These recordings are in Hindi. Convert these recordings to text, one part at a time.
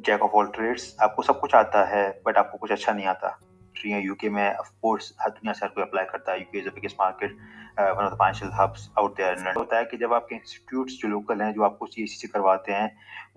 जैक ऑफ ऑल ट्रेड्स, आपको सब कुछ आता है बट आपको कुछ अच्छा नहीं आता। यूके में ऑफ कोर्स हर दुनिया से हर कोई अप्लाई करता है। UK is the biggest market, one of the financial hubs out there in London. होता है कि जब आपके इंस्टीट्यूट्स जो लोकल हैं जो आपको सीएससी करवाते हैं,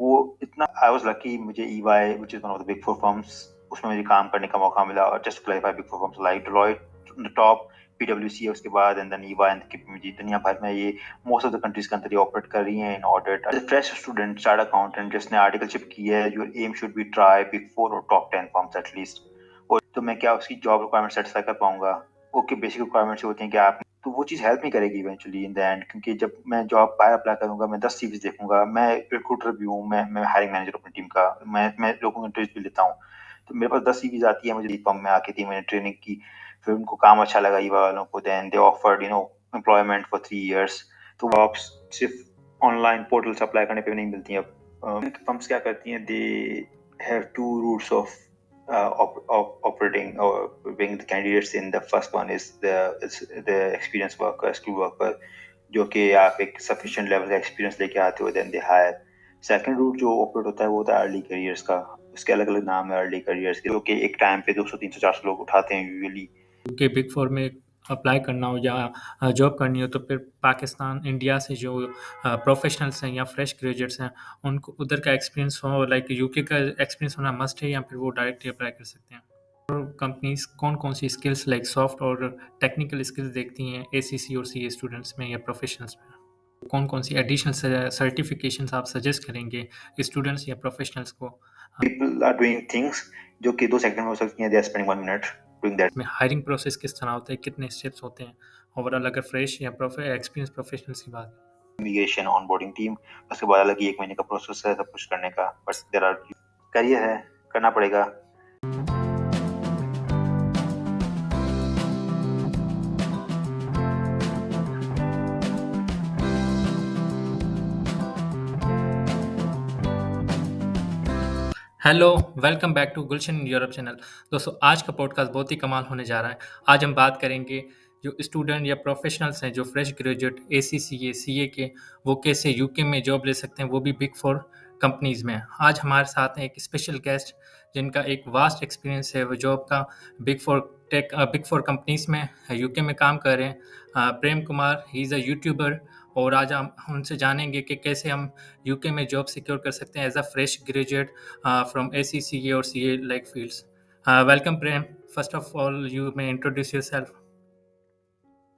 वो इतना आई वाज लकी, मुझे EY which is one of the big four firms, उसमें मुझे काम करने का मौका मिला। और just clarify, big four firms like Deloitte the top, पीडब्ल्यूसी है उसके बाद, and then EY and KPMG. दुनिया भर में ये मोस्ट ऑफ द कंट्रीज के अंदर ये ऑपरेट कर रही हैं in audit. As a fresh student chartered accountant जिसने आर्टिकलशिप की है, your aim should be try big four और टॉप 10 फर्म्स एटलीस्ट। और तो मैं क्या उसकी जॉब रिक्वायरमेंट सेटिस्फाई कर पाऊंगा? ओके, बेसिक रिक्वायरमेंट्स होती हैं कि आप, तो वो चीज़ हेल्प नहीं करेगी इवेंचुअली इन द एंड, क्योंकि जब मैं जॉब बाहर अप्लाई करूंगा, मैं 10 सीवीज देखूंगा, मैं रिक्रूटर भी हूँ, मैं हायरिंग मैनेजर अपनी टीम का, मैं लोगों को इंटरव्यूज भी लेता हूँ। तो मेरे पास 10 सीवीज आती है, मुझे फर्म में आके 3 महीने ट्रेनिंग की, फिर उनको काम अच्छा लगा ईवा वालों को, then they offered employment for 3 years. तो जॉब्स सिर्फ ऑनलाइन पोर्टल से अप्लाई करने पे नहीं मिलती हैं। अब फर्म्स क्या करती हैं, they have two routes of operating or being the candidates in. The first one is the experienced worker, skilled worker, जो कि आप एक sufficient level का experience लेके आते हो, then they hire. Second route जो operate होता है वो होता है early careers का, उसके अलग अलग नाम है early careers के, जो कि एक टाइम पे 200 300 400 लोग उठाते हैं यूजुअली। के बिग फोर में अप्लाई करना हो या जॉब करनी हो तो फिर पाकिस्तान इंडिया से जो प्रोफेशनल्स हैं या फ्रेश ग्रेजुएट्स हैं उनको उधर का एक्सपीरियंस हो, लाइक यूके का एक्सपीरियंस होना मस्ट है, या फिर वो डायरेक्टली अप्लाई कर सकते हैं। और कंपनीज कौन कौन सी स्किल्स लाइक सॉफ्ट और टेक्निकल स्किल्स देखती हैं एसीसी और सीए स्टूडेंट्स में या प्रोफेशनल्स में? कौन कौन सी एडिशनल सर्टिफिकेशंस आप सजेस्ट करेंगे स्टूडेंट्स या प्रोफेशनल्स को? People are doing things जो कि 2 सेकंड में हो सकती हैं, they are spending 1 minute doing that. में हायरिंग प्रोसेस किस तरह होता है, कितने स्टेप्स होते हैं ओवरऑल, अगर फ्रेश या एक्सपीरियंस प्रोफेशनल्स की बात? इमिग्रेशन ऑनबोर्डिंग टीम, उसके बाद अलग ही 1 महीने का प्रोसेस है सब कुछ करने का, बट देयर आर करियर है, करना पड़ेगा। Hello, welcome back to Gulshan Europe channel. दोस्तों, आज का पॉडकास्ट बहुत ही कमाल होने जा रहा है। आज हम बात करेंगे जो स्टूडेंट या प्रोफेशनल्स हैं जो फ्रेश ग्रेजुएट एसीसीए सीए के, वो कैसे यूके में जॉब ले सकते हैं, वो भी बिग फोर कंपनीज में। आज हमारे साथ हैं एक स्पेशल गेस्ट जिनका एक वास्ट एक्सपीरियंस है वो जॉब का बिग फोर कंपनीज में यूके में काम कर रहे हैं। Prem Kumar, he is a youtuber, और आज हम उनसे जानेंगे कि कैसे हम यूके में जॉब सिक्योर कर सकते हैं as a fresh graduate from ACCA or CA like fields. Welcome, Prem. First of all, you may introduce yourself.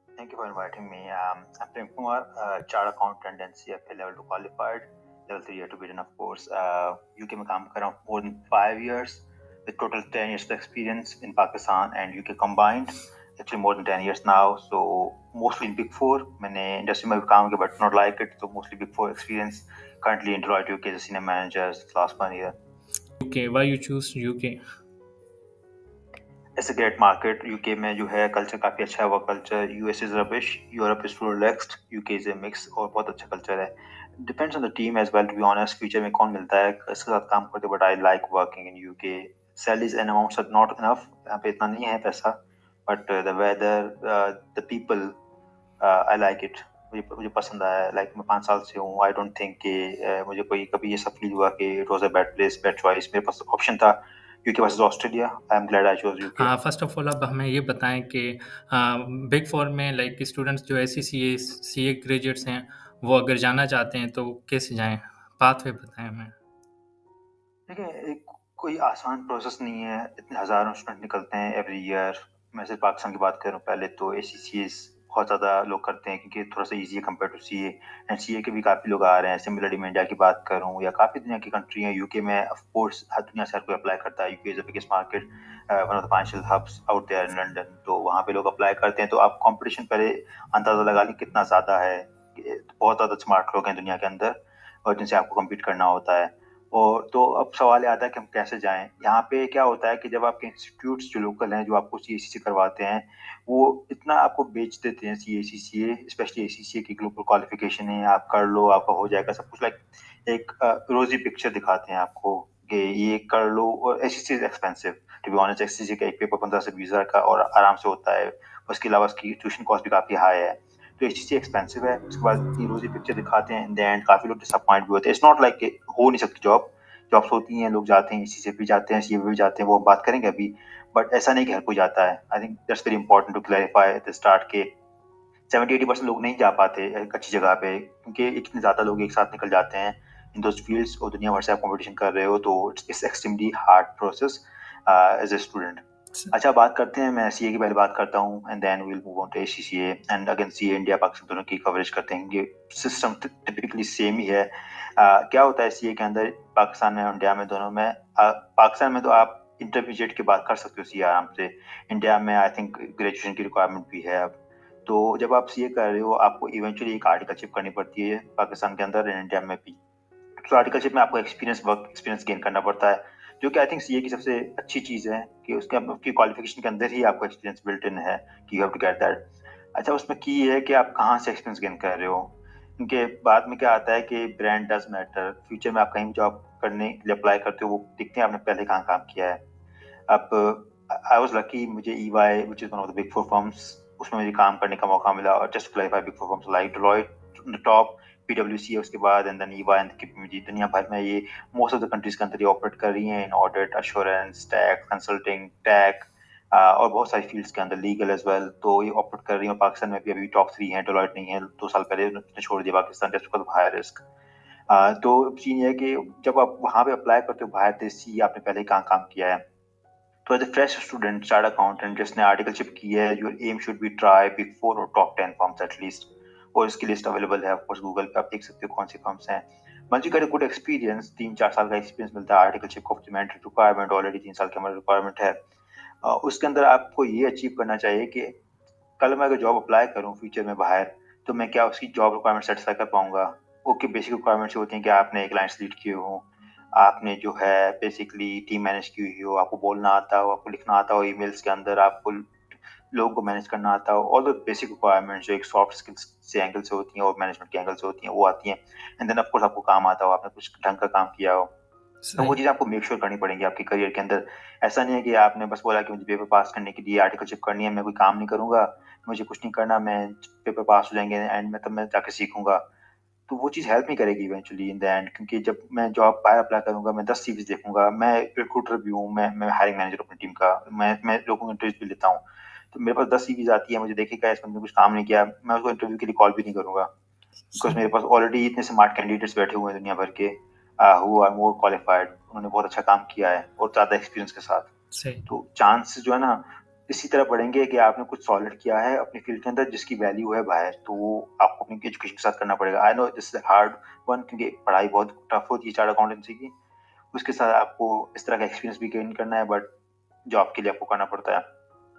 Thank you for inviting me. I'm Prem Kumar, chartered accountant and CFA level 2 qualified, level 3 yet to be done, of course. UK में काम कर रहा हूँ more than 5 years with total 10 years of experience in Pakistan and UK combined. Actually more than 10 years now, so mostly in Big Four. मैंने industry में भी काम किया but not like it, so mostly Big Four experience. Currently in Deloitte UK as a senior manager last 1 year. UK, why you choose UK? It's a great market. UK में जो है कल्चर काफ़ी अच्छा है, work culture. US is rubbish, Europe is full relaxed, UK is a mix और बहुत अच्छा कल्चर है। Depends on the team as well, to be honest. Future में कौन मिलता है इसके साथ काम करते, but I like working in UK. Salaries and amounts are not enough, यहाँ पे इतना नहीं है पैसा, but the weather, the people, I like it. मुझे पसंद आया। लाइक मैं 5 साल से हूँ। आई डोंट थिंक कि मुझे कोई कभी ऐसा फील हुआ कि it was a bad place, bad choice. मेरे पास ऑप्शन था UK versus Australia. I am glad I chose UK. हाँ, फर्स्ट ऑफ ऑल अब हमें ये बताएं कि बिग फोर में लाइक स्टूडेंट्स जो ACCA ग्रेजुएट्स हैं वो अगर जाना चाहते हैं तो कैसे जाएं, पाथवे बताएं हमें। देखिए, एक कोई आसान प्रोसेस नहीं है। इतने हज़ारों स्टूडेंट निकलते हैं एवरी ईयर। मैं सिर्फ पाकिस्तान की बात करूँ पहले, तो ACCAs बहुत ज़्यादा लोग करते हैं क्योंकि थोड़ा सा ईजी है compare to CA। And CA के भी काफ़ी लोग आ रहे हैं। सिमिलरली मैं इंडिया की बात करूँ या काफ़ी दुनिया की कंट्री है, यूके में ऑफ कोर्स हर दुनिया से हर कोई अप्लाई करता है। UK is the biggest market, one of the financial hubs out there in London. तो वहाँ पे लोग अप्लाई करते हैं। तो आप कंपटीशन पहले अंदाज़ा लगा लें कितना ज़्यादा है। बहुत ज़्यादा स्मार्ट लोग हैं दुनिया के अंदर और जिनसे आपको कम्पीट करना होता है। और तो अब सवाल ये आता है कि हम कैसे जाएं। यहाँ पे क्या होता है कि जब आपके इंस्टीट्यूट्स जो लोकल हैं जो आपको CACCA करवाते हैं, वो इतना आपको बेच देते हैं। CACCA स्पेशली ACCA की ग्लोबल क्वालिफिकेशन है, आप कर लो आपका हो जाएगा सब कुछ। लाइक एक रोजी पिक्चर दिखाते हैं आपको कि ये कर लो। और ACCA is expensive, to be honest. ACCA का एक पेपर 15 से 20 हज़ार का और आराम से होता है। उसके अलावा उसकी ट्यूशन कॉस्ट भी काफ़ी हाई है। तो ACCA एक्सपेंसिव है। उसके बाद ये रोजी पिक्चर दिखाते हैं, इन द एंड काफ़ी लोग डिसअपॉइंट भी होते हैं। इट्स नॉट लाइक हो नहीं सकती जॉब। जॉब्स होती हैं, लोग जाते हैं, एसीसी भी जाते हैं, सीए भी जाते हैं, वो हम बात करेंगे अभी। बट ऐसा नहीं कि हर कोई जाता है। I think that's very important to clarify at the start के 70-80% लोग नहीं जा पाते एक अच्छी जगह पे, क्योंकि इतने ज़्यादा लोग एक साथ निकल जाते हैं इन दोज फील्ड्स, और दुनिया भर से आप कॉम्पिटिशन कर रहे हो, तो it's extremely hard process as a student. अच्छा, बात करते हैं, मैं सीए की पहले बात करता हूँ and then will move on to ACCA and again CA India Pakistan दोनों की कवरेज करते हैं। ये सिस्टम टिपिकली सेम ही है। क्या होता है सीए के अंदर, पाकिस्तान में और इंडिया में दोनों में, पाकिस्तान में तो आप इंटरमीडिएट की बात कर सकते हो सीए आराम से। इंडिया में आई थिंक ग्रेजुएशन की रिक्वायरमेंट भी है अब। तो जब आप सीए कर रहे हो, आपको इवेंचुअली एक आर्टिकलशिप करनी पड़ती है पाकिस्तान के अंदर एंड इंडिया में भी। तो आर्टिकलशिप में आपको वर्क एक्सपीरियंस गेन करना पड़ता है, जो कि आई थिंक सीए की सबसे अच्छी चीज़ है कि उसकी क्वालिफिकेशन के अंदर ही आपको एक्सपीरियंस बिल्ट इन है कि you have to get that. अच्छा, उसमें की है कि आप कहाँ से एक्सपीरियंस गेन कर रहे हो, क्योंकि बाद में क्या आता है कि ब्रांड डज मैटर। फ्यूचर में आप कहीं भी जॉब करने के लिए अप्लाई करते हो, वो देखते हैं आपने पहले कहाँ काम किया है। अब आई वाज लकी, मुझे EY which is one of the big four firms, उसमें मुझे काम करने का मौका मिला। और just clarify, big four firms like Deloitte top, पीडब्ल्यूसी है उसके बाद, and then EY and KPMG. दुनिया भर में ये मोस्ट ऑफ द कंट्रीज के अंदर ये ऑपरेट कर रही हैं in audit, assurance, tax, consulting, tech, और बहुत सारी फील्ड्स के अंदर, लीगल एज वेल। तो ये ऑपरेट कर रही है। पाकिस्तान में भी अभी टॉप 3 है, डेलॉयट नहीं है, 2 साल पहले उन्होंने छोड़ दिया Pakistan just because of high risk. तो सीन ये है कि जब आप वहाँ पे अप्लाई करते हो बाहर देश से, आपने पहले कहाँ काम किया है। तो as a fresh student, chartered accountant जिसने आर्टिकलशिप की है, your aim should be try big four और टॉप 10 फर्म्स एटलीस्ट। और इसकी लिस्ट अवेलेबल है, ऑफ कोर्स गूगल पे आप देख सकते हो कौन सी फर्म्स हैं। Once you get a good experience, 3-4 साल का एक्सपीरियंस मिलता है आर्टिकलशिप को, रिक्वायरमेंट ऑलरेडी 3 साल की हमारी रिक्वायरमेंट है। उसके अंदर आपको ये अचीव करना चाहिए कि कल मैं अगर जॉब अप्लाई करूँ फ्यूचर में बाहर, तो मैं क्या उसकी जॉब रिक्वायरमेंट सेटिस्फाई कर पाऊंगा। ओके, बेसिक रिक्वायरमेंट्स होती हैं कि आपने क्लाइंट्स लीड किए हो, आपने जो है बेसिकली टीम मैनेज की हुई हो, आपको बोलना आता हो, आपको लिखना आता हो ईमेल्स के अंदर, आपको लोगों को मैनेज करना आता हो। ऑल द बेसिक रिक्वायरमेंट्स जो एक सॉफ्ट स्किल्स से एंगल से होती हैं और मैनेजमेंट के एंगल से होती हैं, वो आती हैं। एंड देन ऑफ कोर्स आपको काम आता हो, आपने कुछ ढंग का काम किया हो, तो वो सही। चीज़ आपको मेक श्योर करनी पड़ेंगी आपके करियर के अंदर। ऐसा नहीं है कि आपने बस बोला कि मुझे पेपर पास करने के लिए आर्टिकलशिप करनी है, मैं कोई काम नहीं करूंगा, मुझे कुछ नहीं करना, मैं पेपर पास हो जाएंगे एंड में तब मैं जाके सीखूंगा। तो वो चीज़ हेल्प नहीं करेगी इवेंचुअली इन द एंड, क्योंकि जब मैं जॉब बाहर अप्लाई करूंगा, मैं 10 सीवीज देखूंगा, मैं रिक्रूटर भी हूँ, मैं हायरिंग मैनेजर अपनी टीम का, मैं लोगों को इंटरव्यू भी लेता हूँ। तो मेरे पास 10 सीवीज आती है, मुझे देखेगा इस बंदे ने कुछ काम नहीं किया, मैं उसको इंटरव्यू के लिए कॉल भी नहीं करूंगा, बिकॉज सही। मेरे पास ऑलरेडी इतने स्मार्ट कैंडिडेट्स बैठे हुए हैं दुनिया भर के, हु आर मोर क्वालिफाइड, उन्होंने बहुत अच्छा काम किया है और ज़्यादा एक्सपीरियंस के साथ। सही। तो चांस जो है ना, इसी तरह बढ़ेंगे कि आपने कुछ सॉलिड किया है अपनी फील्ड के अंदर जिसकी वैल्यू है बाहर, तो वो आपको अपनी एजुकेशन के साथ करना पड़ेगा। I know this is hard one, क्योंकि पढ़ाई बहुत टफ होती है चार्ट अकाउंटेंसी की, उसके साथ आपको इस तरह का एक्सपीरियंस भी गेन करना है, बट जॉब के लिए आपको करना पड़ता है।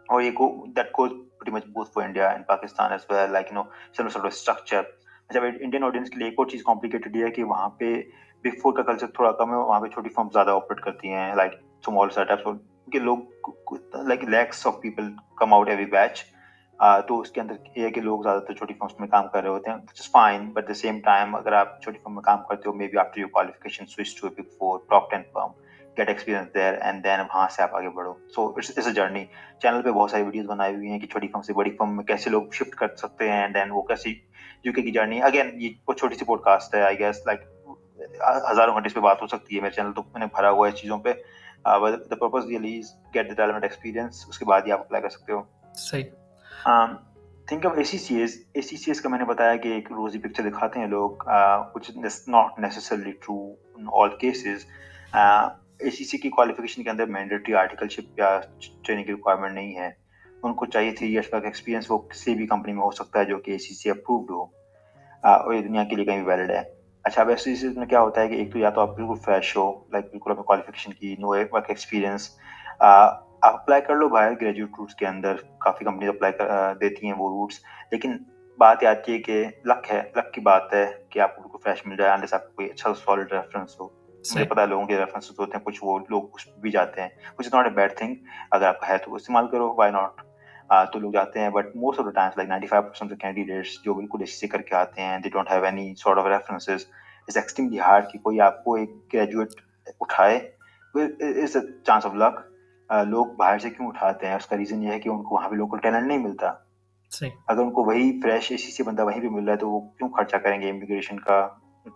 और ये को that goes pretty much both for India and Pakistan as well, like some sort of structure. जब इंडियन ऑडियंस के लिए एक और चीज कॉम्प्लिकेटेड है कि वहाँ पे बिग फोर का कल्चर थोड़ा कम है, वहाँ पे छोटी फर्म ज्यादा ऑपरेट करती हैं, लाइक स्मॉल स्टार्टअप्स, क्योंकि लोग like lakhs of people come out every batch. तो उसके अंदर ये है कि लोग ज्यादातर छोटी फर्म्स में काम कर रहे होते हैं, which is fine, but the same time अगर आप छोटी फर्म में काम करते हो, maybe after your qualification switch to a big four top 10 firm, get experience there and then वहां से आप आगे बढ़ो। So it's a journey. Channel पे बहुत सारी वीडियोस बनाई हुई हैं कि छोटी फर्म से बड़ी फर्म में कैसे लोग शिफ्ट कर सकते हैं एंड देन वो कैसे यूके की जर्नी। अगेन ये बहुत छोटी सी पॉडकास्ट है, आई गेस लाइक हजारों घंटे इस पे बात हो सकती है, मेरे चैनल तो मैंने भरा हुआ है इस चीजों पे। The purpose really is get the relevant experience, उसके बाद ही आप अप्लाई कर सकते हो। सही। Think of एसीसीएस। एसीसीएस का मैंने बताया कि एक रोजी पिक्चर दिखाते हैं लोग, कुछ not necessarily true in all cases. ACC की क्वालिफिकेशन के अंदर मैंडेटरी आर्टिकलशिप या ट्रेनिंग की रिक्वायरमेंट नहीं है। उनको चाहिए 3 इयर्स का एक्सपीरियंस, वो किसी भी कंपनी में हो सकता है जो कि एसीसी अप्रूव्ड हो, और ये दुनिया के लिए कहीं वैलिड है। अच्छा, अब एसीसी में क्या होता है कि एक तो या तो आप बिल्कुल फ्रेश हो, लाइक बिल्कुल अपनी क्वालिफिकेशन की, नो वर्क एक्सपीरियंस, आप अप्लाई कर लो बाहर ग्रेजुएट रूट्स के अंदर, काफ़ी कंपनी देती हैं वो रूट्स। लेकिन बात ये आती है कि लक की बात है कि आपको बिल्कुल फ्रेश मिल जाए, अनलेस आपको कोई अच्छा सॉलिड रेफरेंस हो। मुझे सही। पता है लोगों के रेफरेंसेस होते हैं, कुछ वो लोग उस भी जाते हैं, कुछ is not a bad thing, अगर आपका है तो इस्तेमाल करो, व्हाई नॉट। तो लोग जाते हैं, but most of the times like 95% of candidates जो बिल्कुल एससी करके आते हैं, they don't have any sort of references. It's extremely hard कि कोई आपको एक ग्रेजुएट उठाए। Is a chance of luck. लोग बाहर से क्यों उठाते हैं, उसका रीजन ये है कि उनको वहाँ पे लोकल टैलेंट नहीं मिलता। सही। अगर उनको वही फ्रेश एसी से बंदा वहीं पे मिल रहा है, तो वो क्यों खर्चा करेंगे इमिग्रेशन का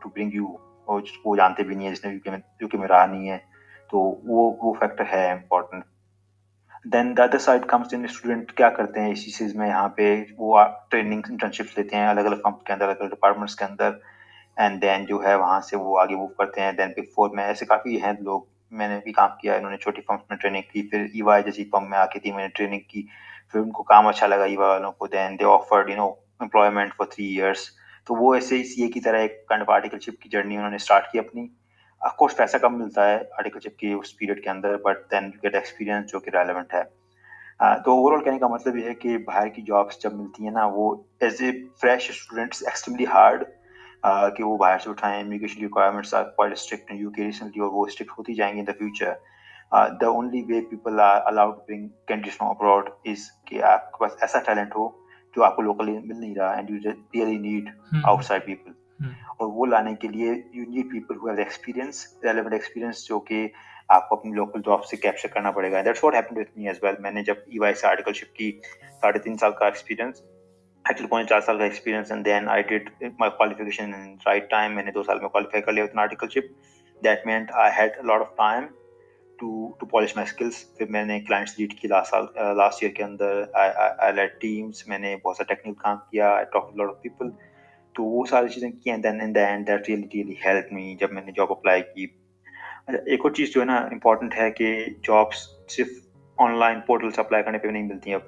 टू ब्रिंग यू। और जिसको वो जानते भी नहीं है, जिसने यूके में रहा नहीं है, तो वो फैक्टर है important. Then the other side comes in, student क्या करते हैं इसी चीज़ में, यहाँ पे वो ट्रेनिंग इंटर्नशिप्स लेते हैं अलग अलग फर्म के अंदर, अलग अलग डिपार्टमेंट्स के अंदर, एंड देन जो है वहाँ से वो आगे मूव करते हैं। देन बिग फोर में ऐसे काफ़ी हैं लोग, मैंने भी काम किया, इन्होंने छोटी फर्म्स में ट्रेनिंग की, फिर ईवाई जैसी फर्म में आके 3 महीने ट्रेनिंग की, फिर उनको काम अच्छा लगा ईवाई वालों को, then they offered employment for 3 years। तो वो ऐसे ही सीए की तरह एक काइंड ऑफ आर्टिकलशिप की जर्नी उन्होंने स्टार्ट की अपनी। ऑफ कोर्स पैसा कम मिलता है आर्टिकलशिप के उस पीरियड के अंदर, but then you get experience जो कि रेलेवेंट है। तो ओवरऑल कहने का मतलब ये है कि बाहर की जॉब्स जब मिलती हैं ना, वो as a fresh students extremely hard कि वो बाहर से उठाएं। Immigration requirements are quite strict in UK recently, और वो स्ट्रिक्ट होती जाएंगी in the future. The only way people are allowed to bring candidates from abroad is कि आपके पास ऐसा टैलेंट हो जो आपको लोकली मिल नहीं रहा, and you really need outside people. और वो लाने के लिए you need people who have experience, relevant experience, जो कि आपको अपनी लोकल जॉब से कैप्चर करना पड़ेगा। That's what happened with me as well. मैंने जब ईवाई से आर्टिकलशिप की, 3.5 साल का एक्सपीरियंस, एक्चुअली 4.5 साल का experience, and then I did my qualification in right time. मैंने 2 साल में क्वालिफाई कर लिया with articleship. That meant I had a lot of time to polish my skills. फिर मैंने क्लाइंट्स लीड की लास्ट ईयर के अंदर। आई लेड टीम्स, मैंने बहुत सारा टेक्निकल काम किया, I talk to lot of people. तो वो सारी चीज़ें की, and then in the end that really help me जब मैंने जॉब अप्लाई की। अच्छा, एक और चीज़ जो है ना इम्पोर्टेंट है कि जॉब्स सिर्फ ऑनलाइन पोर्टल से अप्लाई करने पे नहीं मिलती हैं।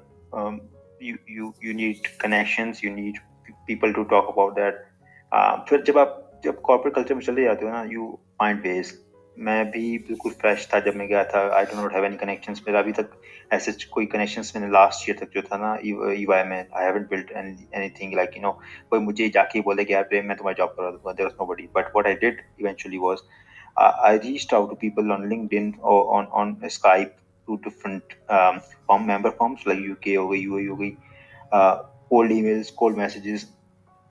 You need connections, you need people to talk about that. फिर जब कॉर्पोरेट कल्चर में चले जाते हो ना, यू फाइंड वेज। मैं भी बिल्कुल फ्रेश था जब मैं गया था, I do not have any connections. मेरा अभी तक ऐसे कोई कनेक्शंस मैंने लास्ट ईयर तक जो था ना ईवाई में, I haven't built anything like कोई मुझे जाके बोले कि यार प्रेम मैं तुम्हारी जॉब करवा दूंगा, there was nobody. But what I did eventually was I reached out to people on LinkedIn or on Skype to different member firms like UK हो गई, UAE हो गई, cold emails, cold messages,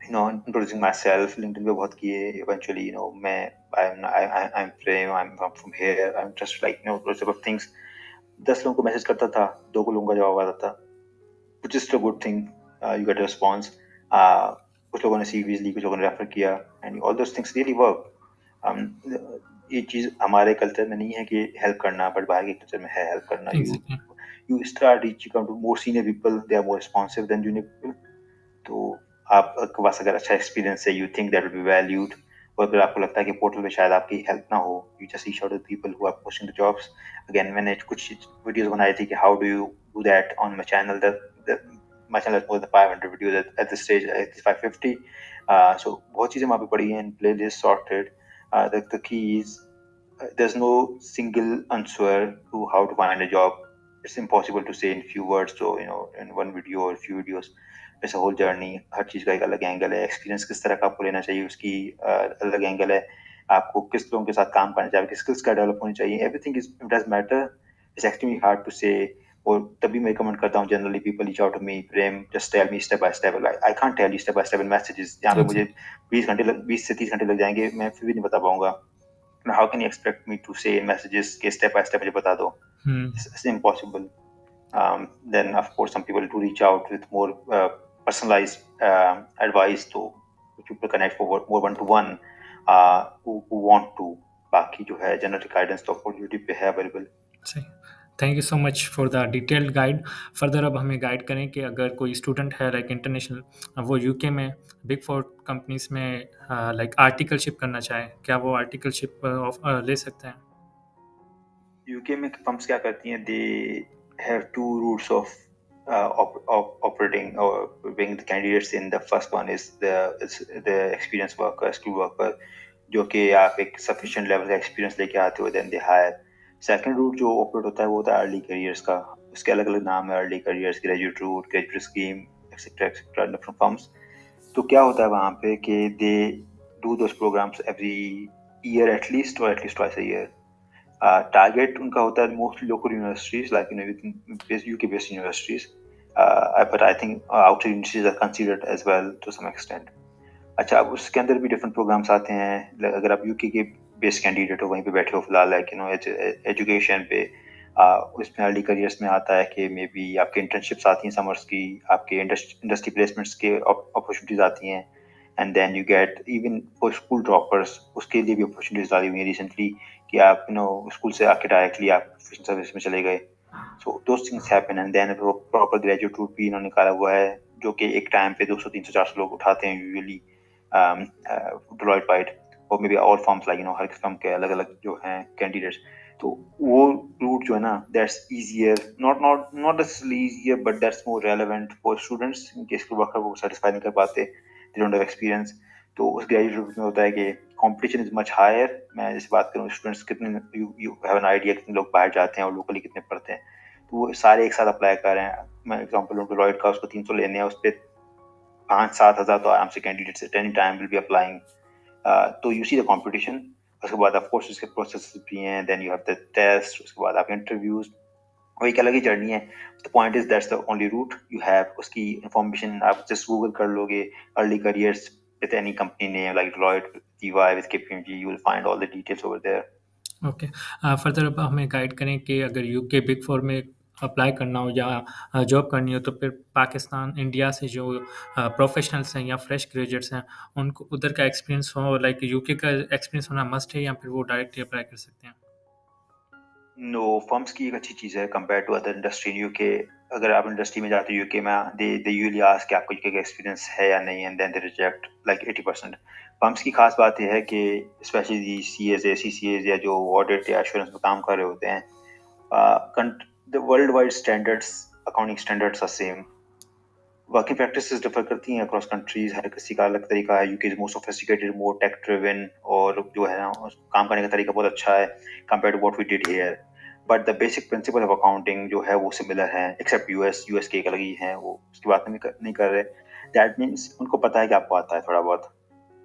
introducing myself. LinkedIn पे बहुत किए, eventually मैं I'm Prem, I'm from here, I'm just like those type of things। 10 लोगों को मैसेज करता था, 2 को लोगों का जवाब आता था, which is a good thing। You get a response। कुछ लोगों ने CVs ली, कुछ लोगों ने रेफर किया, and all those things really work। um, ये चीज हमारे कल्चर में नहीं है कि हेल्प करना, बट बाहर के कल्चर में है हेल्प करना। Exactly. You start reaching out to more senior people, they are more responsive than junior people. तो आपके पास अगर अच्छा एक्सपीरियंस है, you think that will be valued, और अगर आपको लगता है कि पोर्टल पे शायद आपकी हेल्प ना हो, you just reach out to people who are posting the jobs. Again मैंने कुछ वीडियोस बनाई थी कि how do you do that on my channel. My channel has more than 500 videos at this stage, at least 550। So बहुत चीज़ें वहाँ पे पड़ी हैं, playlist sorted। The key is there's no single answer to how to find a job। It's impossible to say in few words, so in one video or few videos। It's a whole journey। हर चीज़ का एक अलग एंगल है, एक्सपीरियंस किस तरह का आपको लेना चाहिए उसकी अलग एंगल है, आपको किस लोगों के साथ काम करना चाहिए, आपकी स्किल्स का डेवलप होनी चाहिए। Everything is it does matter. It's actually hard to say. और तभी मैं रिकमेंड करता हूँ generally people reach out to me, Prem just tell me step by step. I can't tell you step by step in messages, यहाँ पे मुझे 20 से 30 घंटे लग जाएंगे, मैं फिर भी नहीं बता पाऊंगा। How can you expect me to say in messages कि step by step मुझे बता दो? It's impossible। Then of course some people do reach out with more personalized advice, तो people connect for more one to one who want to। बाकी जो है जनरल गाइडेंस तो आपको यूट्यूब पे है अवेलेबल। सही। Thank you so much for the detailed guide. Further अब हमें गाइड करें कि अगर कोई स्टूडेंट है लाइक इंटरनेशनल, वो यूके में बिग फोर कंपनीज में लाइक आर्टिकलशिप करना चाहे, क्या वो आर्टिकलशिप ले सकते हैं? यूके में फर्म्स क्या करती हैं, they have two routes of operating or bringing the candidates in। The first one is the experienced worker, skilled worker, जो कि आप एक sufficient level का experience लेके आते हो, then they hire। Second route जो operate होता है वो होता है early careers का, उसके अलग अलग नाम है, early careers, graduate route, graduate scheme, etc different firms। तो क्या होता है वहाँ पे कि they do those programs every year at least, or at least twice a year। Target उनका होता है mostly local universities like UK based universities, but I think outside universities are considered as well to some extent. अच्छा, अब उसके अंदर भी डिफरेंट प्रोग्राम्स आते हैं। अगर आप यूके के बेस्ड कैंडिडेट हो, वहीं पे बैठे हो फिलहाल, लाइक एजुकेशन पे, उसमें अर्ली करियर्स में आता है कि मे बी आपके इंटर्नशिप्स आती हैं समर्स की, आपके इंडस्ट्री प्लेसमेंट्स के अपॉर्चुनिटीज आती हैं, and then you get even for school droppers उसके लिए भी अपॉर्चुनिटीज डाली हुई हैं रिसेंटली कि आप स्कूल से आके डायरेक्टली आप प्रोफेशनल सर्विस में चले गए. So those things happen and then proper graduate route भी इन्होंने निकाला हुआ है जो कि एक टाइम पे 200 300 400 लोग उठाते हैं यूजुअली डेलॉयट वाइट और मे बी और फर्म्स लाइक हर फर्म के अलग अलग जो हैं कैंडिडेट्स. तो वो रूट जो है ना that's easier not necessarily easier but that's more relevant for students इनके स्किल वर्कर वो सेटिस्फाई नहीं कर पाते दे डोंट हैव एक्सपीरियंस. तो उस ग्रेजुएट रूट में होता है कि कंपटीशन इज मच हायर. मैं जैसे बात करूँ स्टूडेंट्स कितने यू हैव एन आइडिया कितने लोग बाहर जाते हैं और लोकली कितने पढ़ते हैं. तो वो सारे एक साथ अप्लाई कर रहे हैं. मैं एग्जांपल लूँ डेलॉयट का उसको 300 लेने हैं उस पर 5-7 हज़ार तो आराम से candidates at any time will be applying. तो यू सी द कंपटीशन. उसके बाद ऑफ कोर्स उसके प्रोसेस भी हैं then you have the test उसके बाद आप इंटरव्यूज वो एक अलग ही जर्नी है. The point is that's the only route you have. उसकी इंफॉर्मेशन आप जस्ट गूगल कर लोगे early careers with any company name like Deloitte EY with KPMG you will find all the details over there. Okay. Further अब हमें गाइड करें कि अगर यूके बिग फोर में अप्लाई करना हो या जॉब करनी हो तो फिर पाकिस्तान इंडिया से जो प्रोफेशनल्स हैं या फ्रेश ग्रेजुएट्स हैं उनको उधर का एक्सपीरियंस हो लाइक यूके का एक्सपीरियंस होना मस्ट है या फिर वो डायरेक्टली अप्लाई कर सकते हैं. नो फर्म्स की एक अच्छी चीज़ है compare to other industry in UK. अगर आप इंडस्ट्री में जाते हो यूके में दे यूजुअली आस्क कि आपको यूके का एक्सपीरियंस है या नहीं and then they reject like 80%. Firms की खास बात यह है कि स्पेशली CAs या CCAs या जो ऑडिट या एश्योरेंस में काम कर रहे होते हैं the world wide standards accounting standards are same. Working practices differ करती हैं अक्रॉस कंट्रीज. हर किसी का अलग तरीका है. UK is more sophisticated more tech driven और जो है ना काम करने का तरीका बहुत अच्छा है compare to what we did here. But the basic principle of accounting जो है वो सिमिलर है एक्सेप्ट यूएस के एक अलग ही है वो उसकी बात नहीं कर रहे. दैट मीन्स उनको पता है कि आपको आता है थोड़ा बहुत.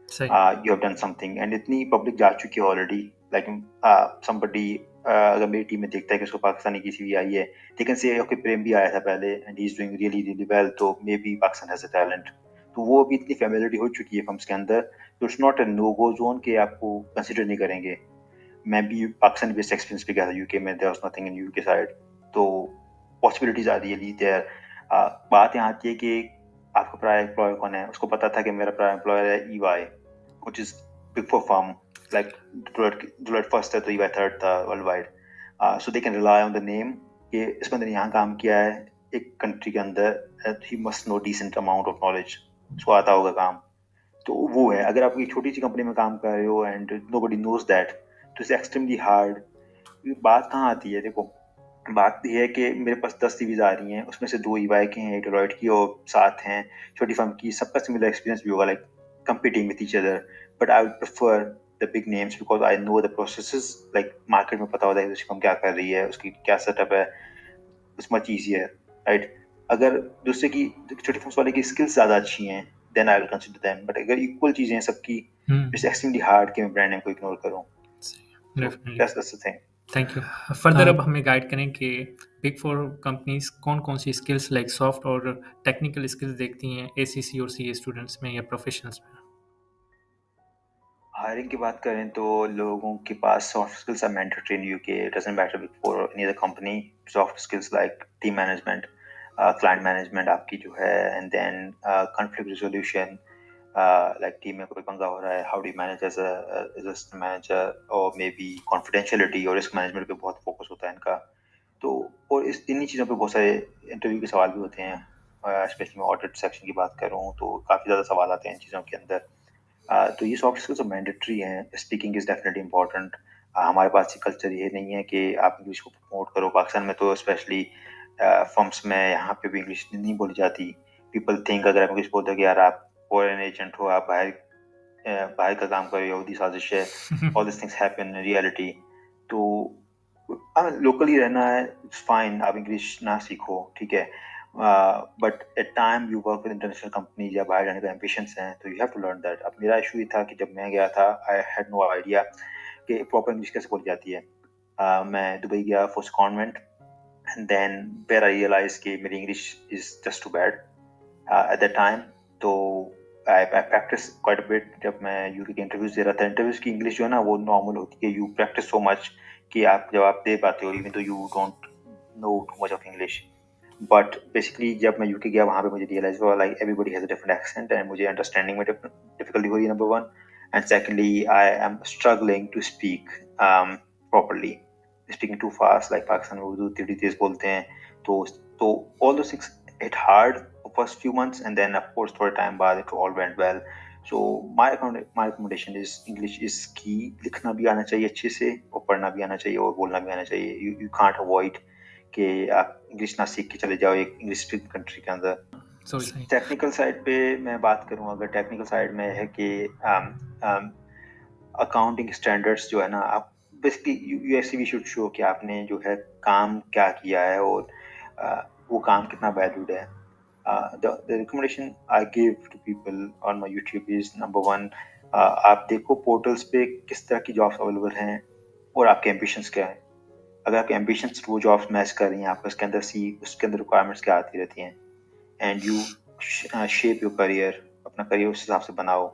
सही. You have done something and इतनी पब्लिक जा चुकी है ऑलरेडी like somebody अगर मेरी टीम में देखता है कि उसको पाकिस्तानी की CV आई है लेकिन से ओके प्रेम भी आया था पहले and he is doing really really well तो may be Pakistan has a talent. तो वो भी इतनी फैमिलियरिटी हो चुकी है फर्म्स के अंदर तो it's not a no go zone कि आपको कंसिडर नहीं करेंगे. मैं भी पाकिस्तान बेस्ड एक्सपीरियंस पे गया था यूके में there was nothing in UK side तो पॉसिबिलिटीज आ रियली देयर. बात यहाँ आती है कि आपका प्रायर एम्प्लॉयर कौन है. उसको पता था कि मेरा प्रायर एम्प्लॉयर है EY which is big four firm like Deloitte first है तो EY third था worldwide. So they can rely on the name कि इस बंदे ने यहाँ काम किया है एक कंट्री के अंदर he must know decent amount of knowledge. उसको आता होगा काम. तो वो है अगर आप एक छोटी सी कंपनी में काम कर रहे हो एंड nobody knows that तो इट्स एक्सट्रीमली हार्ड. बात कहाँ आती है देखो बात यह है कि मेरे पास 10 CVs आ रही हैं उसमें से 2 EY के हैं डेलॉयट की और 7 हैं छोटी फर्म की. सबका सिमिलर एक्सपीरियंस भी होगा like competing with each other but I would prefer the big names because I know the processes like market में पता होता है कि फर्म क्या कर रही है उसकी क्या सेटअप है. it's much easier right. अगर दूसरे की छोटी फर्म्स वाले की स्किल्स ज़्यादा अच्छी हैं then I will consider them but अगर इक्वल चीज़ें हैं सबकी it's extremely hard कि मैं ब्रांड नेम को इग्नोर करूँ. So that's the thing. Thank you. Further अब हमें गाइड करें कि बिग फोर कंपनीज कौन कौन सी स्किल्स लाइक सॉफ्ट और टेक्निकल स्किल्स देखती हैं ACC और CA स्टूडेंट्स में या प्रोफेशनल्स में. हायरिंग की बात करें तो लोगों के पास soft skills are mandatory in UK. It doesn't matter big four और any other company. Soft skills like team management client management आपकी जो है and then conflict resolution like team में कोई पंगा हो रहा है how do you manage as a manager और मे बी कॉन्फिडेंशियलिटी और रिस्क मैनेजमेंट पे बहुत फोकस होता है इनका. तो और इन्हीं चीज़ों पे बहुत सारे इंटरव्यू के सवाल भी होते हैं. स्पेशली मैं ऑडिट सेक्शन की बात करूँ तो काफ़ी ज़्यादा सवाल आते हैं इन चीज़ों के अंदर. तो ये सॉफ्ट स्किल्स मैंडेटरी हैं. Speaking is definitely important. हमारे पास ये कल्चर ये नहीं है कि आप इंग्लिश को प्रमोट करो. पाकिस्तान में तो स्पेशली फर्म्स में यहाँ पे भी इंग्लिश नहीं बोली जाती. पीपल थिंक अगर आप इंग्लिश बोलते हो कि यार आप फॉरेन एजेंट हो आप बाहर का काम कर रहे हो यहूदी साजिश है. All this things happen in reality. तो लोकली रहना है इट्स फाइन. आप इंग्लिश ना सीखो ठीक है but at time you work with international companies या बाहर जाने का एम्बिशंस हैं तो you have to learn that. अब मेरा इशू ये था कि जब मैं गया था आई हैड नो आइडिया कि प्रॉपर इंग्लिश कैसे बोली जाती है. मैं दुबई गया for convent and then where I realise कि मेरी English is just too bad at that time. तो I practice quite a bit. जब मैं यूके के इंटरव्यूज दे रहा था इंटरव्यूज की इंग्लिश जो है ना वो नॉर्मल होती है. यू प्रैक्टिस सो मच कि आप जवाब दे पाते हो इवन तो you don't know too much of English. But basically जब मैं यूके गया वहाँ पे मुझे रियलाइज हुआ like everybody has a different accent and मुझे अंडरस्टैंडिंग में डिफिकल्टी हो रही है, number one. And secondly I am struggling to speak properly, speaking too fast, like Pakistan में उर्दू टेढ़ी तेज बोलते हैं। तो all those things hit hard first few months, and then of course थोड़े टाइम बाद it all went well. So my recommendation is English is key. लिखना भी आना चाहिए अच्छे से, और पढ़ना भी आना चाहिए, और बोलना भी आना चाहिए। you can't avoid कि आप इंग्लिश ना सीख के चले जाओ एक इंग्लिश स्पीकिंग कंट्री के अंदर। सही। टेक्निकल साइड पे मैं बात करूँ, अगर टेक्निकल साइड में है कि अकाउंटिंग स्टैंडर्ड्स जो है ना, आप बेसिकली यू ऐसे भी शुड शो कि आपने जो है काम क्या किया है, और वो काम कितना वैल्यूड है। the recommendation I give to people on my YouTube is number one, आप देखो पोर्टल्स पे किस तरह की जॉब्स अवेलेबल हैं, और आपके एम्बिशंस क्या हैं। अगर आपके एम्बिशंस वो जॉब्स मैच कर रही हैं, आपको उसके अंदर रिक्वायरमेंट्स क्या आती रहती हैं, and U shape your career, अपना करियर उस हिसाब से बनाओ।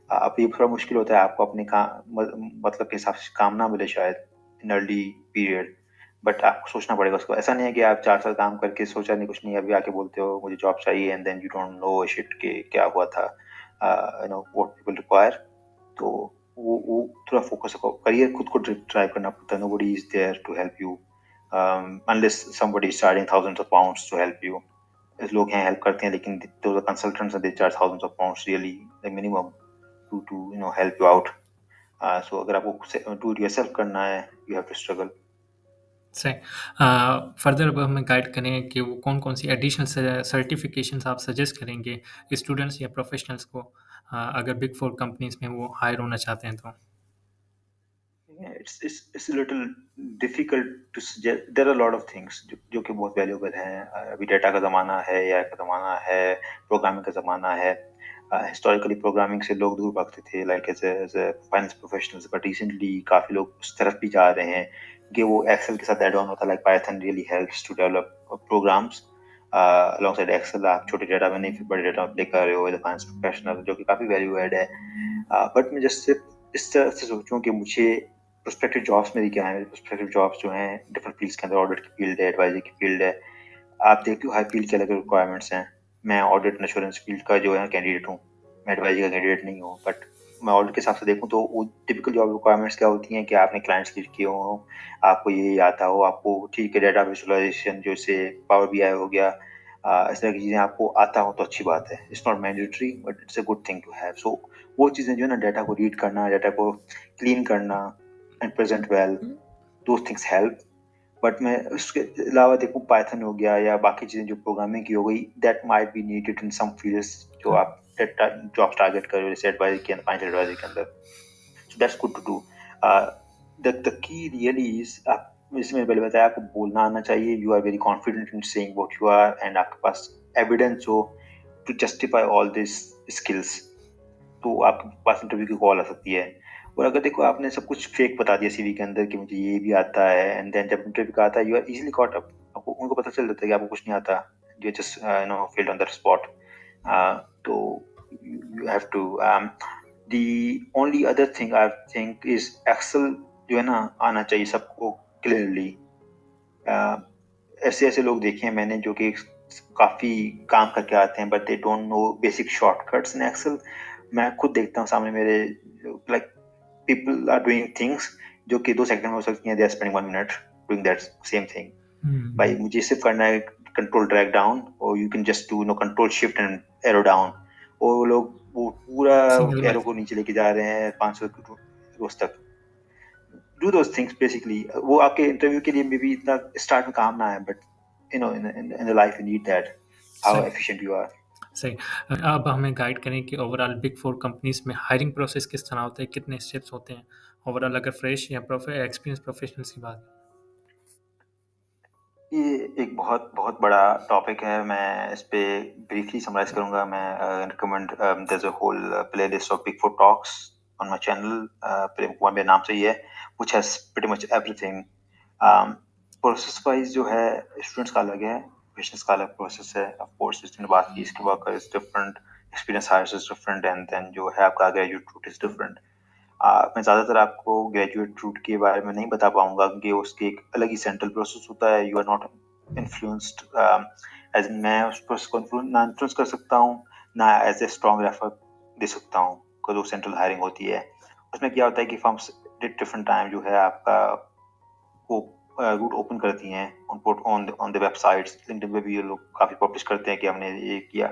अब ये थोड़ा मुश्किल होता है, आपको अपने मतलब के हिसाब से काम ना मिले शायद इन अर्ली पीरियड, बट आपको सोचना पड़ेगा उसको। ऐसा नहीं है कि आप 4 साल काम करके सोचा नहीं, कुछ नहीं, अभी आके बोलते हो मुझे जॉब चाहिए, and then you don't know shit के क्या हुआ था, you know what people require. तो वो थोड़ा फोकस रखो, करियर खुद को ड्राइव करना पड़ता है। Nobody is there to help you unless somebody is charging thousands of pounds to help you. लोग हैं हेल्प करते हैं, लेकिन those consultants they charge thousands of pounds really the minimum to you know help you out. So अगर आपको do it yourself करना है, you have to struggle. सही। फर्दर अब हमें गाइड करें कि वो कौन-कौन सी एडिशनल सर्टिफ़िकेशंस आप सजेस्ट करेंगे स्टूडेंट्स या प्रोफ़ेशनल्स को, अगर बिग 4 कंपनीज़ में वो हायर होना चाहते हैं तो? Yeah, it's a little difficult to suggest. There are a lot of things जो कि बहुत valuable हैं। अभी डेटा का ज़माना है, AI का ज़माना है, प्रोग्रामिंग का ज़माना है। हिस्टोरिकली प्रोग्रामिंग से लोग दूर भागते थे, like as a finance professionals, but recently काफ़ी लोग उस तरफ भी जा रहे हैं कि वो एक्सेल के साथ एड ऑन होता है। Like Python really helps to develop programs alongside Excel. आप छोटे डेटा में नहीं, फिर बड़े डेटा में लेकर आ रहे हो एज ए फाइनेंस प्रोफेशनल, जो कि काफ़ी वैल्यू एड है। बट मैं जस्ट सिर्फ इस तरह से सोचूं कि मुझे प्रोस्पेक्टिव जॉब्स मेरी क्या है। प्रोस्पेक्टिव जॉब्स जो हैं डिफरेंट फील्ड्स के अंदर, ऑडिट की फील्ड है, एडवाइजरी की फील्ड है। आप देखते हो हर फील्ड के अलग अलग रिक्वायरमेंट्स हैं। मैं ऑडिट एंड एश्योरेंस फील्ड का जो है कैंडिडेट हूँ, मैं एडवाइजरी का कैंडिडेट नहीं हूँ, बट मैं ऑडिट के हिसाब से देखूँ तो वो टिपिकल जॉब रिक्वायरमेंट्स क्या होती हैं कि आपने क्लाइंट्स लीड किए हो, आपको ये आता हो, आपको ठीक है डेटा विजुअलाइजेशन जैसे पावर BI हो गया, इस तरह की चीज़ें आपको आता हो तो अच्छी बात है। It's not mandatory but it's a good thing to have. So वो चीज़ें जो है ना, डाटा को रीड करना, डाटा को क्लीन करना and present well, those things help. But मैं उसके अलावा देखूँ पाइथन हो गया या बाकी चीज़ें जो प्रोग्रामिंग की हो गई, that might be needed in some fields जो आप जॉब्स टारगेट कर रहे हो, जैसे एडवाइजरी के अंदर, फाइनेंशियल एडवाइजरी के अंदर। So that's good to do. The key really is, आप जैसे मैंने पहले बताया, आपको बोलना आना चाहिए। You are very confident in saying what you are, and आपके पास एविडेंस हो to justify all this skills, तो आपके पास इंटरव्यू की कॉल आ सकती है। और अगर देखो आपने सब कुछ फेक बता दिया सीवी के अंदर कि मुझे ये भी आता है, एंड देन जब इंटरव्यू का आता है, you are easily caught up. आपको उनको पता चल जाता है कि आपको कुछ नहीं आता, you just failed on that spot. तो you have to the only other thing I think is excel जो है ना, आना चाहिए सबको क्लियरली। ऐसे ऐसे लोग देखे हैं मैंने जो कि काफी काम करके आते हैं, but they don't know basic shortcuts in Excel. मैं खुद देखता हूँ सामने मेरे, like people are doing things जो कि 2 सेकंड में हो सकती हैं, they are spending 1 minute doing that same thing. भाई मुझे सिर्फ करना है कंट्रोल ड्रैग डाउन, और you can just do no control shift and arrow down, और वो लोग वो पूरा सिंगल एरो को नीचे लेके जा रहे हैं 500 रोज तक। Do those things basically. वो आपके इंटरव्यू के लिए मे बी इतना स्टार्ट में काम ना आए, but you know in the life you need that, how सही। Efficient you are. सही। अब हमें गाइड करें कि ओवरऑल बिग 4 कंपनीज़ में हायरिंग प्रोसेस किस तरह होता है, कितने स्टेप्स होते हैं? ओवरऑल अगर फ्रेश या एक्सपीरियंस प्रोफेशनल्स की बात ये एक बहुत बहुत बड़ा टॉपिक है। मैं इस पे ब्रीफली समराइज करूंगा। मैं recommend there is a whole playlist of big 4 talks on my channel, Prem Kumar मेरा नाम से ही है, which has pretty much everything. Process wise जो है, स्टूडेंट्स का अलग है, प्रोफेशनल्स का अलग प्रोसेस है। ऑफ कोर्स इसने बात की, इसके worker is different, experience hires is different, and then जो है आपका ग्रेजुएट रूट इज डिफरेंट। मैं ज़्यादातर आपको ग्रेजुएट रूट के बारे में नहीं बता पाऊंगा, क्योंकि उसके एक अलग ही सेंट्रल प्रोसेस होता है। You are not influenced as मैं उस प्रोसेस को ना इन्फ्लुएंस कर सकता हूँ, ना एज ए स्ट्रॉन्ग रेफर दे सकता हूँ। जो सेंट्रल हायरिंग होती है उसमें क्या होता है कि फर्म्स डिफरेंट टाइम जो है आपका वो रूट ओपन करती हैं ऑन द वेबसाइट्स। लिंक्डइन पे भी ये लोग काफ़ी पब्लिश करते हैं कि हमने ये किया।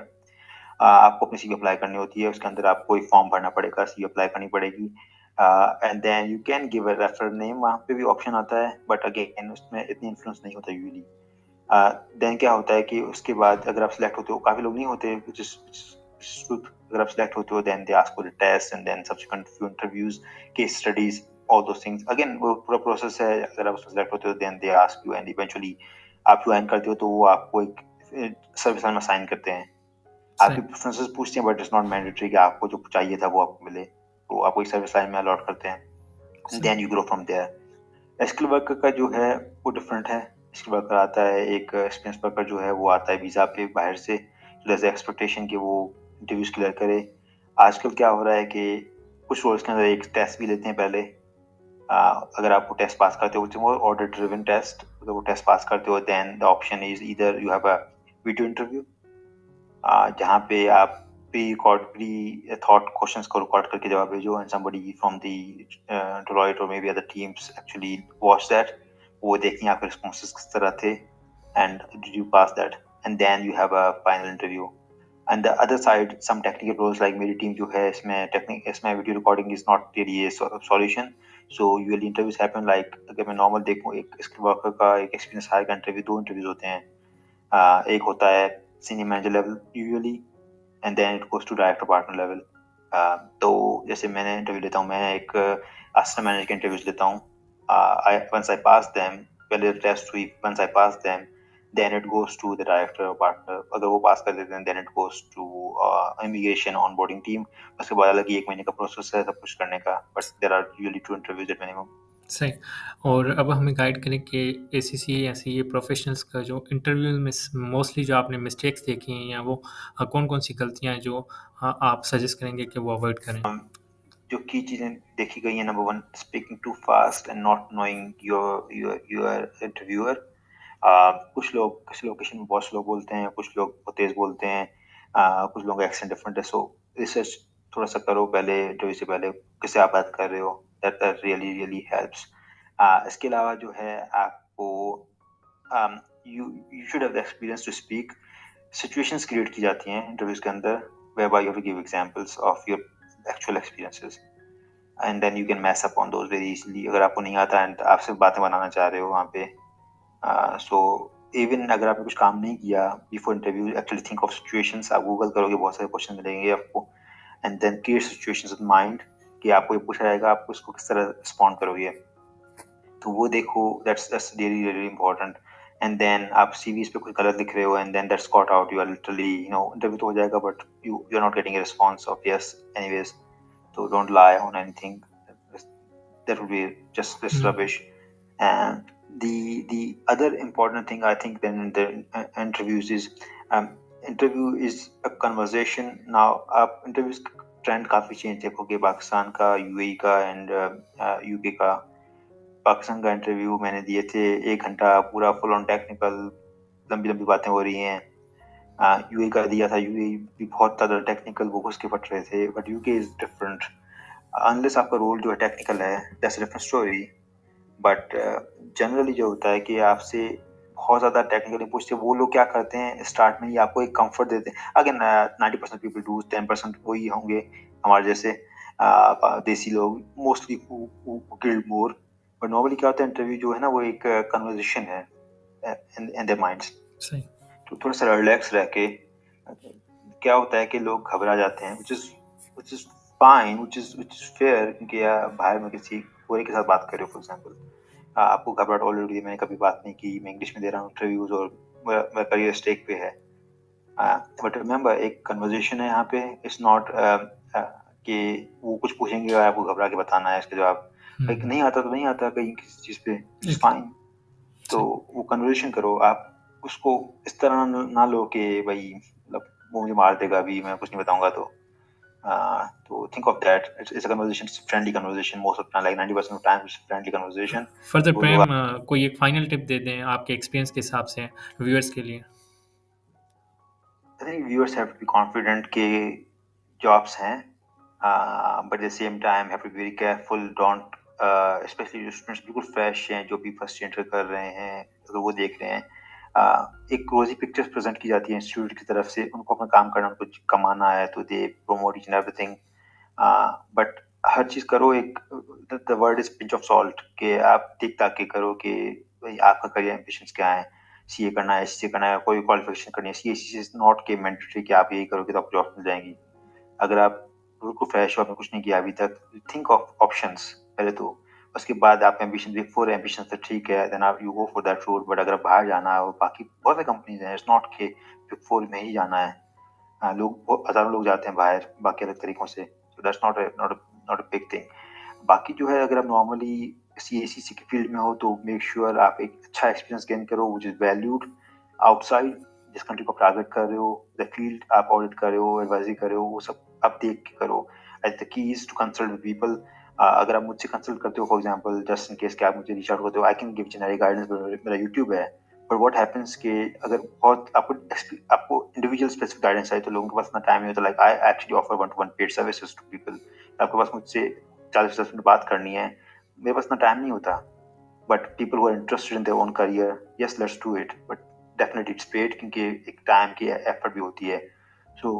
आपको अपनी सीवी अप्लाई करनी होती है, उसके अंदर आपको एक फॉर्म भरना पड़ेगा, सीवी अप्लाई करनी पड़ेगी and then you can give a referral name. वहाँ पे भी ऑप्शन आता है बट अगेन उसमें इतनी इन्फ्लुएंस नहीं होता यूजुअली। देन क्या होता है कि उसके बाद अगर आप सिलेक्ट होते हो, काफ़ी लोग नहीं होते अगर आप सिलेक्ट होते हो then they ask for the test and then subsequent few interviews, case studies, all those things. Again वो पूरा प्रोसेस है। अगर आप उसमें सिलेक्ट होते हो then they ask you and eventually आप ज्वाइन करते हो तो वो आपको एक सर्विस में साइन करते हैं। आपकी सही प्रेफरेंसेस पूछते हैं बट इट्स नॉट मैंडेटरी कि आपको जो चाहिए था वो आपको मिले। तो आपको एक सर्विस लाइन में अलॉट करते हैं, सही then you grow from there. Skill worker का जो है वो डिफरेंट है। स्किल वर्कर आता है, एक एक्सपीरियंस वर्कर जो है वो आता है वीज़ा पे बाहर से, जैसे एक्सपेक्टेशन कि वो इंटरव्यूज क्लियर करे। आजकल क्या हो रहा है कि कुछ रोल्स के अंदर एक टेस्ट भी लेते हैं पहले। अगर आप वो टेस्ट पास करते हो, वो ऑर्डर ड्रिवन टेस्ट, अगर वो टेस्ट पास करते हो then the option is either you have a video interview जहाँ पे आप प्री थॉट क्वेश्चंस को रिकॉर्ड करके जवाब भेजो and somebody from the Deloitte or maybe other teams actually watch that। वो देखती हैं आपके responses किस तरह थे and did you pass that, and then you have a final interview। and the other side some technical roles like मेरी टीम जो है इसमें video recording is not really a solution. So usually interviews happen like, अगर मैं नॉर्मल देखूँ एक स्किल वर्कर का एक एक्सपीरियंस हायर का इंटरव्यू, दो इंटरव्यूज होते हैं। एक होता है senior manager level usually and then it goes to director partner level. तो जैसे मैंने इंटरव्यू लेता हूँ, मैं एक असिस्टेंट मैनेजर के इंटरव्यूज लेता हूँ। वंस आई पास देम, पहले टेस्ट हुई, once I pass them then it goes to the director और पार्टनर। अगर वो पास कर देते हैं then it goes to immigration onboarding team. उसके बाद अलग ही 1 महीने का प्रोसेस है सब कुछ करने का, but there are usually 2 interviews at minimum. सही। और अब हमें गाइड करें कि एसीसी या सीए प्रोफेशनल्स का जो इंटरव्यू में मोस्टली जो आपने मिस्टेक्स देखी हैं या वो कौन कौन सी गलतियां हैं जो आप सजेस्ट करेंगे कि वो अवॉइड करें। जो की चीज़ें देखी गई हैं, number 1 speaking too fast and not knowing your interviewer. किसी लोकेशन में बहुत स्लो बोलते हैं, कुछ लोग बहुत तेज़ बोलते हैं, कुछ लोगों का एक्सेंट डिफरेंट है। सो रिसर्च थोड़ा सा करो पहले, इंटरव्यू से पहले किससे आप बात कर रहे हो, दैट रियली रियली हेल्प्स। इसके अलावा जो है आपको you should have the experience to speak. Situations create की जाती हैं इंटरव्यूज के अंदर whereby you have to give examples of your actual experiences and then you can mess up on those very easily। अगर आपको नहीं आता एंड आप सिर्फ बातें बनाना चाह रहे हो वहाँ पे, सो इवन अगर आपने कुछ काम नहीं किया before interview, actually think of situations. आप गूगल करोगे बहुत सारे क्वेश्चन मिलेंगे आपको and then create situations in mind कि आपको ये पूछा जाएगा, आप उसको किस तरह रिस्पॉन्ड करोगे। तो वो देखो, that's really really important. And then आप सीवीज पे कुछ गलत लिख रहे हो and then that's caught out, you are literally interview तो हो जाएगा but you are not getting a response of yes anyways। So don't lie on anything, that would be just rubbish। And the other important thing I think then in the interviews is interview is a conversation। now आप interviews ट्रेंड काफ़ी चेंज देखोगे, पाकिस्तान का, यूएई का एंड यूके का। पाकिस्तान का इंटरव्यू मैंने दिए थे 1 घंटा पूरा फुल ऑन टेक्निकल, लंबी लंबी बातें हो रही हैं। यूएई का दिया था, यूएई भी बहुत ज़्यादा टेक्निकल वो घुस के फट रहे थे, but UK is different. Unless आपका रोल जो है टेक्निकल है that's different story. But generally जो होता है कि आपसे बहुत ज़्यादा टेक्निकली पूछते, वो लोग क्या करते हैं स्टार्ट में ही आपको एक कंफर्ट देते हैं। अगेन 90% पीपल डू, 10% वही होंगे हमारे जैसे देसी लोग mostly guild more. But normally क्या होता है, इंटरव्यू जो है ना वो एक कन्वर्सेशन है इन देयर माइंड्स। सही तो थोड़ा सा रिलैक्स रह के क्या होता है कि लोग घबरा जाते हैं, which is fine, which is fair, क्योंकि बाहर में किसी कोई के साथ बात कर रहे हो फॉर एग्जांपल, आपको घबराहट ऑलरेडी, मैंने कभी बात नहीं की, मैं इंग्लिश में दे रहा हूँ इंटरव्यूज और मेरा करियर स्टेक पे है। बट रिमेंबर एक कन्वर्सेशन है यहाँ पे, इट्स नॉट कि वो कुछ पूछेंगे और आपको घबरा के बताना है इसका जवाब। लाइक नहीं आता तो नहीं आता कहीं किसी चीज़ पे, इट्स फाइन। तो वो कन्वर्सेशन करो, आप उसको इस तरह ना लो कि भाई मतलब वो मुझे मार देगा अभी मैं कुछ नहीं बताऊंगा तो। तो think of that. It's a conversation, it's a friendly conversation most of the time, like 90% of the time it's a friendly conversation. Further वो लोग प्रेम कोई एक फाइनल टिप दे दें आपके एक्सपीरियंस के हिसाब से व्यूअर्स के लिए। I think viewers have to be confident कि jobs हैं, but at the same time have to be very careful. Don't especially जो students बिल्कुल fresh हैं, जो भी first enter कर रहे हैं, अगर वो देख रहे हैं, एक रोजी पिक्चर्स प्रेजेंट की जाती है इंस्टीट्यूट की तरफ से, उनको अपना काम करना, उनको कमाना है, तो they promote each and everything. But हर चीज़ करो एक, the word is pinch of salt, कि आप देख ताक के करो कि भाई आपका करियर एम्बिशंस क्या है, सीए करना है, एससीए करना है, कोई क्वालिफिकेशन करनी है, सीए इज नॉट के मैंडेटरी कि आप यही करोगे तो आपको जॉब मिल जाएंगी। अगर आप बिल्कुल फ्रेश हो, आपने कुछ नहीं किया अभी तक, थिंक ऑफ ऑप्शंस पहले तो, उसके बाद आप एम्बिशन, बिग फोर एम्बिशन तो ठीक है, देन आप you go for that route. But अगर बाहर जाना है, और बाकी बहुत सारी कंपनीज हैं, इट्स नॉट के बिग फोर में ही जाना है। हजारों लोग जाते हैं बाहर बाकी अलग तरीकों से, so that's not a big thing. बाकी जो है, अगर आप नॉर्मली सीएसीसी की फील्ड में हो तो मेक श्योर आप एक अच्छा एक्सपीरियंस गेन करो विच इज वैल्यूड आउटसाइड जिस कंट्री को आप टारगेट कर रहे हो, द फील्ड आप ऑडिट कर रहे हो, एडवाइजरी कर रहे हो, वो सब आप देख के करो। At the key is to consult with people. अगर आप मुझसे कंसल्ट करते हो, for example just in case कि आप मुझे रीच आउट करते हो, I can give generic guidance, मेरा यूट्यूब है। बट व्हाट हैपेंस कि अगर बहुत आपको इंडिविजुअल स्पेसिफिक गाइडेंस चाहिए, तो लोगों के पास इतना टाइम नहीं होता। Like I actually offer one to one paid services to people. आपके पास मुझसे 40-50 मिनट बात करनी है, मेरे पास इतना टाइम नहीं होता। But people who are interested in their own career, yes let's do it, but definitely it's paid, क्योंकि एक टाइम की एफर्ट भी होती है। So,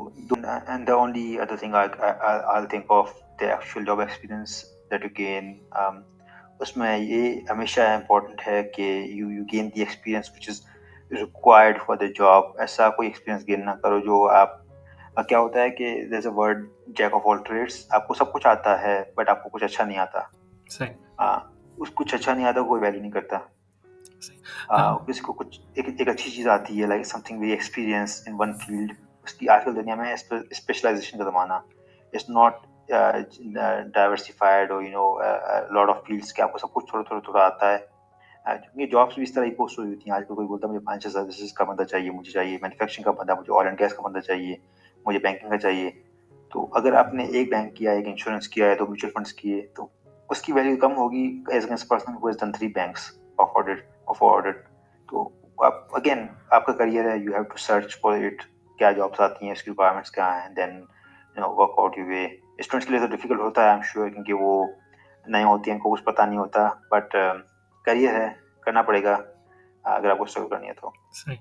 and the only other thing I'll think of the actual job experience that you gain. उसमें ये हमेशा इम्पोर्टेंट है कि you gain the experience which is required for the job. ऐसा कोई experience gain ना करो जो आप, क्या होता है कि there's a word jack of all trades, आपको सब कुछ आता है बट आपको कुछ अच्छा नहीं आता। सही। उस कुछ अच्छा नहीं आता कोई वैल्यू नहीं करता। किसी को कुछ एक अच्छी चीज़ आती है, like something very experience in one field. उसकी आजकल दुनिया में स्पेशलाइजेशन का ज़माना, इट्स नॉट डाइवर्सिफाइड और लॉट ऑफ फील्ड्स के आपको सब कुछ थोड़ा थोड़ा थोड़ा आता है। क्योंकि जॉब्स भी इस तरह की पोस्ट हुई होती हैं आजकल। कोई बोलता है मुझे फाइनेंशियल सर्विसेज का बंदा चाहिए, मुझे चाहिए मैन्युफैक्चरिंग का बंदा, मुझे ऑयल एंड गैस का बंदा चाहिए, मुझे बैंकिंग का चाहिए। तो अगर आपने एक बैंक किया, एक इंश्योरेंस किया है, तो म्यूचुअल फंड्स किए, तो उसकी वैल्यू कम होगी as against person who has done 3 banks of audit. तो आप अगेन, आपका करियर है, you have to search for it, क्या जॉब्स आती हैं, इसकी रिक्वायरमेंट्स क्या हैं, then work out your way. Students के लिए तो डिफिकल्ट होता है, आई एम श्योर, क्योंकि वो नए होती हैं, इनको कुछ पता नहीं होता। बट करियर है, करना पड़ेगा अगर आपको स्ट्रगल करनी है तो। सही।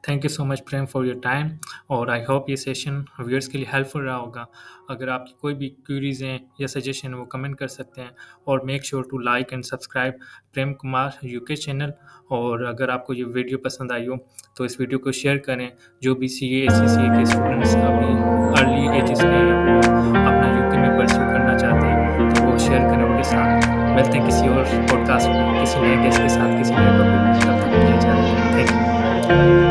Thank you so much Prem for your time, और आई होप ये सेशन व्यूअर्स के लिए हेल्पफुल रहा होगा। अगर आपकी कोई भी क्यूरीज हैं या सजेशन है, वो कमेंट कर सकते हैं, और make sure to like and subscribe Prem Kumar UK channel. और अगर आपको ये वीडियो पसंद आई हो तो इस वीडियो को शेयर करें। जो भी सीए एससीसीए के स्टूडेंट्स अभी अर्ली एजेस में हैं, वो अपना यूके में परस्यू करना चाहते हैं, तो वो शेयर करें उनके साथ। मिलते हैं किसी और पॉडकास्ट में, किसी नए गेस्ट के साथ, किसी नए टॉपिक में। तब तक के लिए थैंक यू।